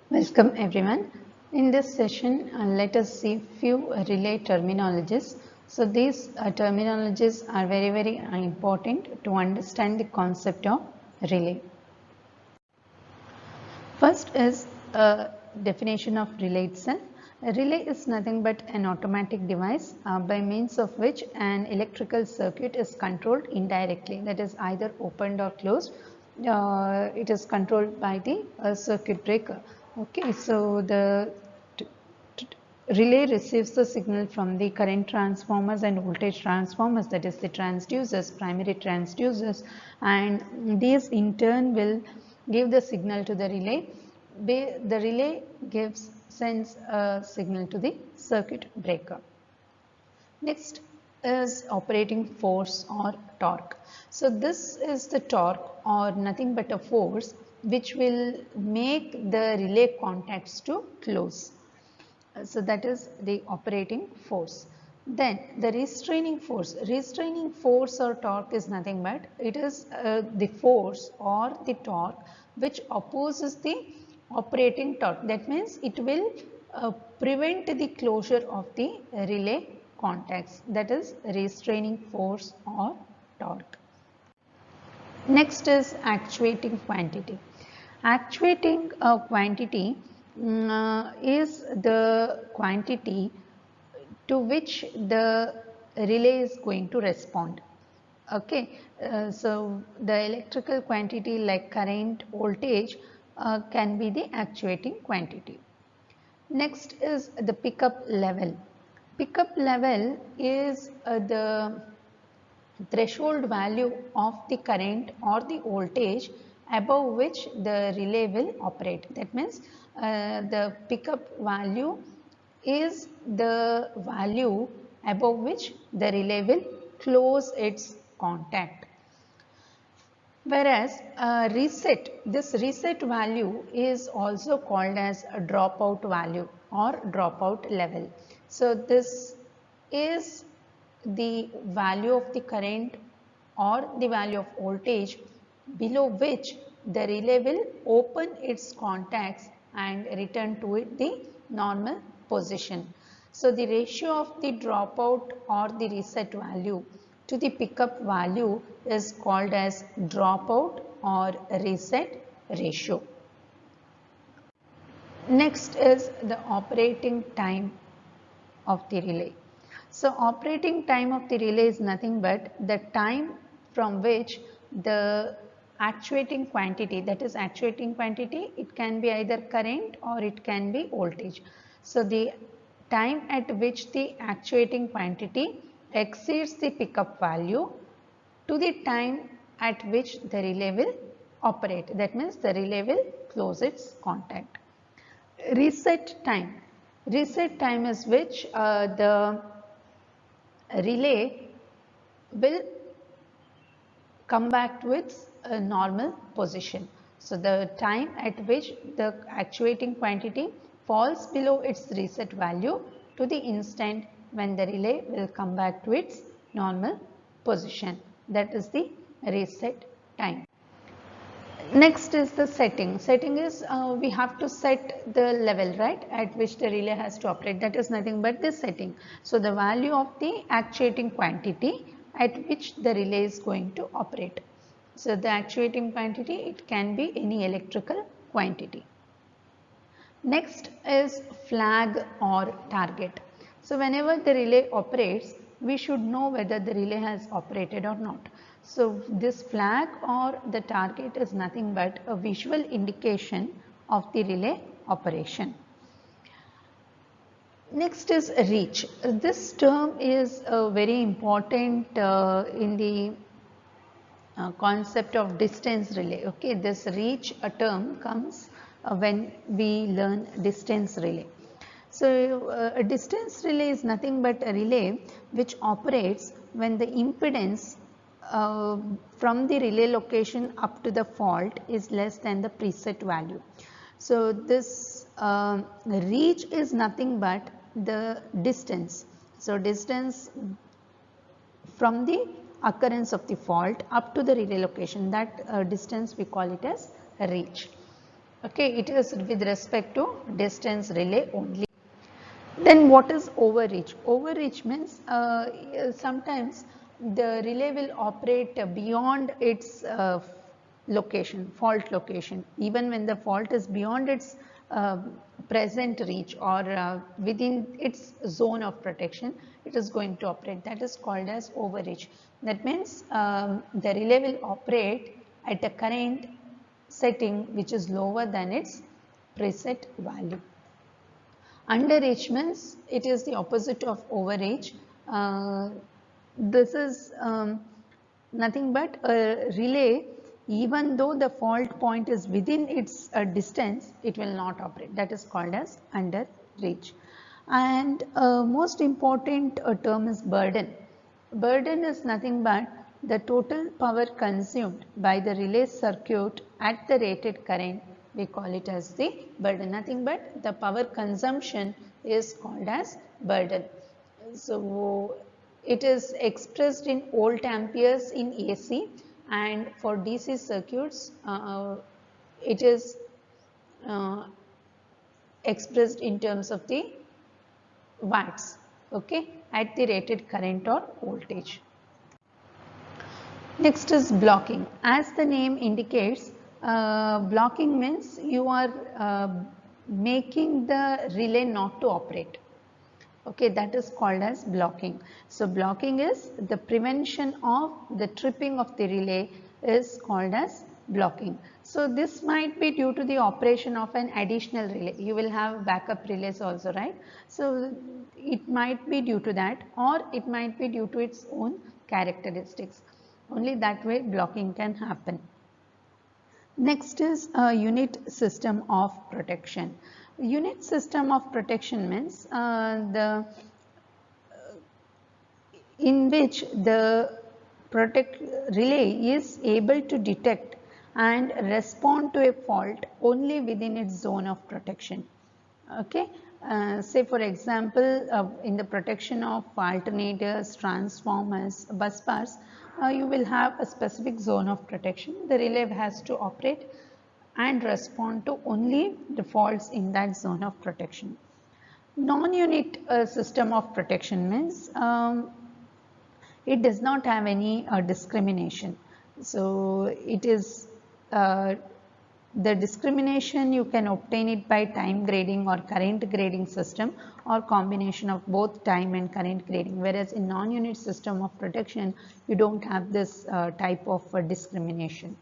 Welcome everyone. In this session, let us see few relay terminologies. So these terminologies are very important to understand the concept of relay. First is a definition of relay itself. A relay is nothing but an automatic device by means of which an electrical circuit is controlled indirectly, that is either opened or closed. It is controlled by the circuit breaker. Okay, so the relay receives the signal from the current transformers and voltage transformers, that is the transducers, primary transducers, and these in turn will give the signal to the relay. The relay sends a signal to the circuit breaker. Next is operating force or torque. So this is the torque or nothing but a force which will make the relay contacts to close. So that is the operating force. Then the restraining force. Restraining force or torque is nothing but it is the force or the torque which opposes the operating torque. That means it will prevent the closure of the relay contacts. That is restraining force or torque. Next is actuating quantity. Actuating quantity is the quantity to which the relay is going to respond. Okay, so the electrical quantity like current, voltage can be the actuating quantity. Next is the pickup level. Pickup level is the threshold value of the current or the voltage above which the relay will operate. That means the pickup value is the value above which the relay will close its contact. Whereas this reset value is also called as a dropout value or dropout level. So this is the value of the current or the value of voltage below which the relay will open its contacts and return to the normal position. So the ratio of the dropout or the reset value to the pickup value is called as dropout or reset ratio. Next is the operating time of the relay. So operating time of the relay is nothing but the time from which the actuating quantity, that is actuating quantity, it can be either current or it can be voltage. So the time at which the actuating quantity exceeds the pickup value to the time at which the relay will operate. That means the relay will close its contact. Reset time. Reset time is which the relay will come back to its normal position. So the time at which the actuating quantity falls below its reset value to the instant when the relay will come back to its normal position. That is the reset time. Next is the setting. Setting is we have to set the level, right, at which the relay has to operate. That is nothing but the setting. So the value of the actuating quantity at which the relay is going to operate. So the actuating quantity, it can be any electrical quantity. Next is flag or target. So whenever the relay operates, we should know whether the relay has operated or not. So this flag or the target is nothing but a visual indication of the relay operation. Next is reach. This term is very important in the concept of distance relay. Okay, this reach term comes when we learn distance relay. So a distance relay is nothing but a relay which operates when the impedance from the relay location up to the fault is less than the preset value. So this reach is nothing but the distance. So distance from the occurrence of the fault up to the relay location, that distance we call it as reach. Okay, it is with respect to distance relay only. Then what is overreach? Overreach means sometimes the relay will operate beyond its location, fault location. Even when the fault is beyond its present reach or within its zone of protection, it is going to operate. That is called as overreach. That means the relay will operate at a current setting which is lower than its preset value. Underreach means it is the opposite of overreach. This is nothing but a relay. Even though the fault point is within its distance, it will not operate. That is called as underreach. And most important term is burden. Burden is nothing but the total power consumed by the relay circuit at the rated current. We call it as the burden. Nothing but the power consumption is called as burden. So it is expressed in volt amperes in AC, and for DC circuits it is expressed in terms of the watts, okay, at the rated current or voltage. Next is blocking. As the name indicates, blocking means you are making the relay not to operate. Okay, that is called as blocking. So blocking is the prevention of the tripping of the relay is called as blocking. So this might be due to the operation of an additional relay. You will have backup relays also, right? So it might be due to that, or it might be due to its own characteristics. Only that way blocking can happen. Next is a unit system of protection. Unit system of protection means in which the relay is able to detect and respond to a fault only within its zone of protection. Okay, say for example, in the protection of alternators, transformers, bus bars, you will have a specific zone of protection. The relay has to operate and respond to only the faults in that zone of protection. Non-unit system of protection means it does not have any discrimination. So it is the discrimination you can obtain it by time grading or current grading system, or combination of both time and current grading, whereas in non-unit system of protection you don't have this type of discrimination.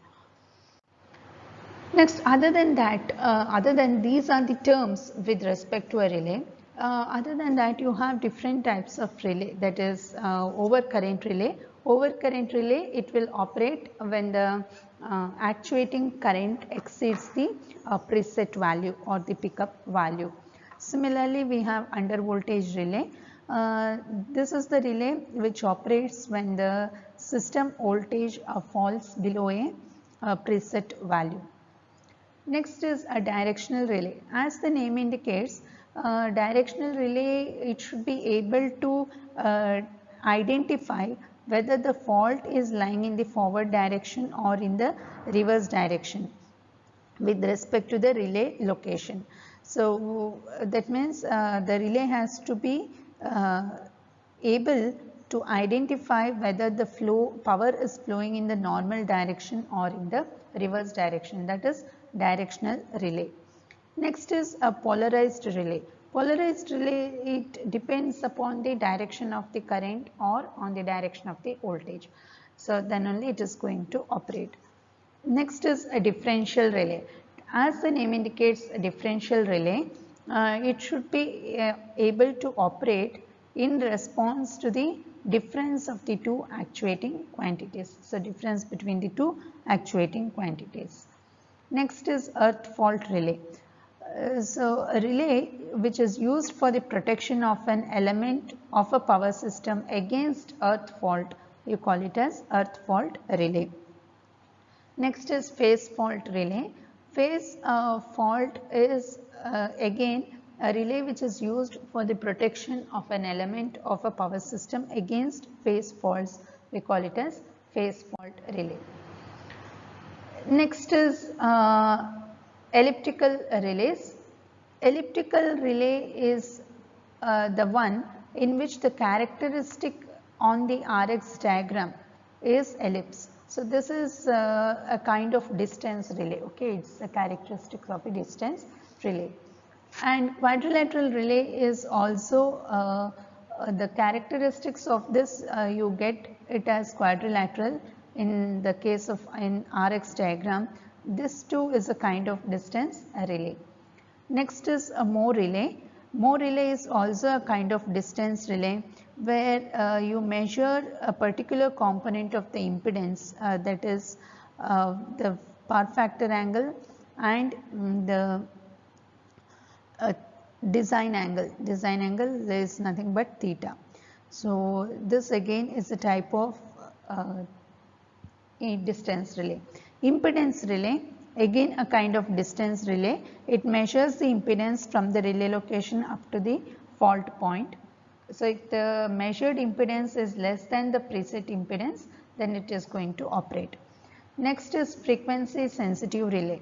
Next, other than that, other than these are the terms with respect to a relay. Other than that, you have different types of relay, that is overcurrent relay. Overcurrent relay, it will operate when the actuating current exceeds the preset value or the pickup value. Similarly, we have under voltage relay. This is the relay which operates when the system voltage falls below a preset value. Next is a directional relay. As the name indicates, directional relay, it should be able to identify whether the fault is lying in the forward direction or in the reverse direction with respect to the relay location. So that means the relay has to be able to identify whether the power is flowing in the normal direction or in the reverse direction, that is directional relay. Next is a polarized relay. Polarized relay, it depends upon the direction of the current or on the direction of the voltage. So then only it is going to operate. Next is a differential relay. As the name indicates, a differential relay, it should be able to operate in response to the difference of the two actuating quantities. So difference between the two actuating quantities. Next is earth fault relay. So a relay which is used for the protection of an element of a power system against earth fault you call it as earth fault relay. Next is phase fault relay. Phase fault is again a relay which is used for the protection of an element of a power system against phase faults. We call it as phase fault relay. Next is elliptical relays. Elliptical relay is the one in which the characteristic on the RX diagram is ellipse. So this is a kind of distance relay. Okay, it's the characteristics of a distance relay. And quadrilateral relay is also the characteristics of this you get it as quadrilateral in the case of an RX diagram. This too is a kind of distance relay. Next is a Moore relay. Moore relay is also a kind of distance relay where you measure a particular component of the impedance that is the power factor angle and the design angle. Design angle is nothing but theta. So this again is a type of a distance relay. Impedance relay, again a kind of distance relay. It measures the impedance from the relay location up to the fault point. So if the measured impedance is less than the preset impedance, then it is going to operate. Next is frequency sensitive relay.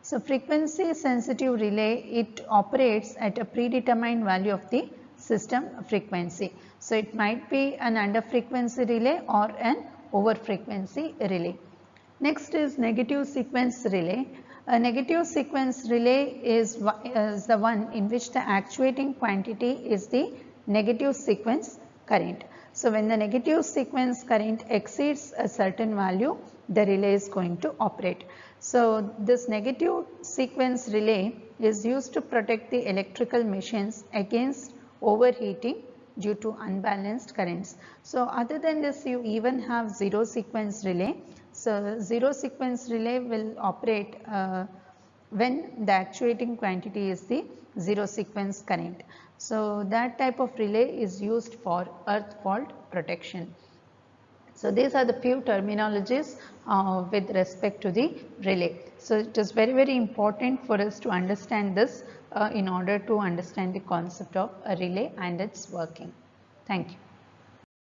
So frequency sensitive relay, it operates at a predetermined value of the system frequency. So it might be an under frequency relay or an over frequency relay. Next is negative sequence relay. A negative sequence relay is the one in which the actuating quantity is the negative sequence current. So when the negative sequence current exceeds a certain value, the relay is going to operate. So this negative sequence relay is used to protect the electrical machines against overheating due to unbalanced currents. So other than this, you even have zero sequence relay. So zero sequence relay will operate when the actuating quantity is the zero sequence current. So that type of relay is used for earth fault protection. So these are the few terminologies with respect to the relay. So it is very, very important for us to understand this in order to understand the concept of a relay and its working. Thank you.